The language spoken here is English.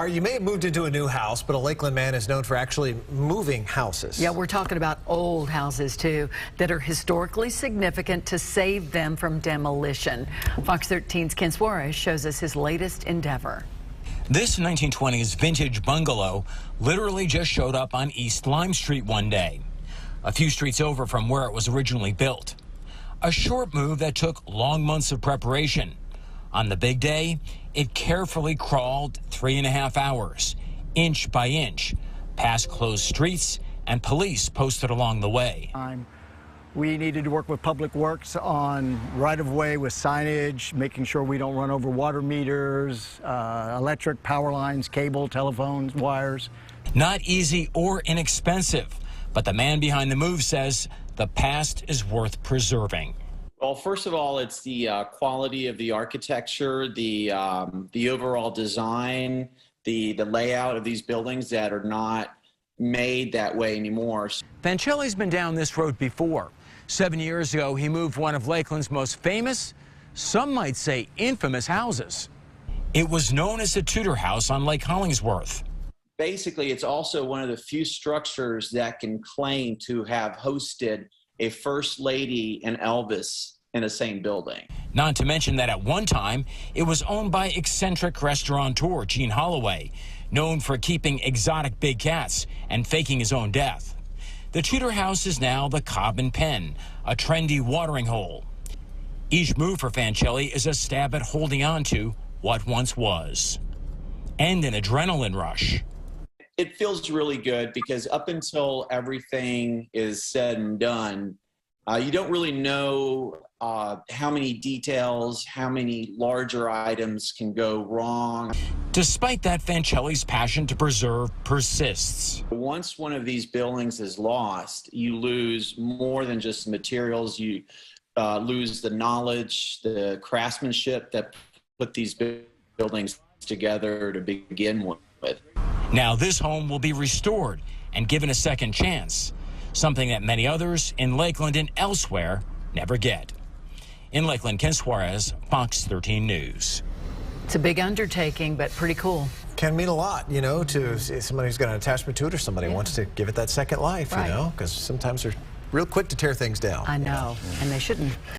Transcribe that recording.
All right, you may have moved into a new house, but a Lakeland man is known for actually moving houses. Yeah, we're talking about old houses, too, that are historically significant to save them from demolition. Fox 13's Ken Suarez shows us his latest endeavor. This 1920s vintage bungalow literally just showed up on East Lime Street one day, a few streets over from where it was originally built. A short move that took long months of preparation. On the big day, it carefully crawled 3.5 hours, inch by inch, past closed streets and police posted along the way. We needed to work with Public Works on right-of-way with signage, making sure we don't run over water meters, electric power lines, cable, telephones, wires. Not easy or inexpensive, but the man behind the move says the past is worth preserving. Well, first of all, it's the quality of the architecture, the overall design, the layout of these buildings that are not made that way anymore. Fancelli's been down this road before. 7 years ago, he moved one of Lakeland's most famous, some might say infamous houses. It was known as the Tudor house on Lake Hollingworth. Basically, it's also one of the few structures that can claim to have hosted a First Lady and Elvis in the same building. Not to mention that at one time, it was owned by eccentric restaurateur Gene Halloway, known for keeping exotic big cats and faking his own death. The Tudor house is now the Cobb and Pen, a trendy watering hole. Each move for Fancelli is a stab at holding on to what once was. And an adrenaline rush. It feels really good because up until everything is said and done, you don't really know how many details, how many larger items can go wrong. Despite that, Fancelli's passion to preserve persists. Once one of these buildings is lost, you lose more than just materials. You lose the knowledge, the craftsmanship that put these buildings together to begin with. Now this home will be restored and given a second chance, something that many others in Lakeland and elsewhere never get. In Lakeland, Ken Suarez, Fox 13 News. It's a big undertaking, but pretty cool. Can mean a lot, you know, to somebody who's got an attachment to it or somebody who wants to give it that second life, Right. you know, because sometimes they're real quick to tear things down. I know, and they shouldn't.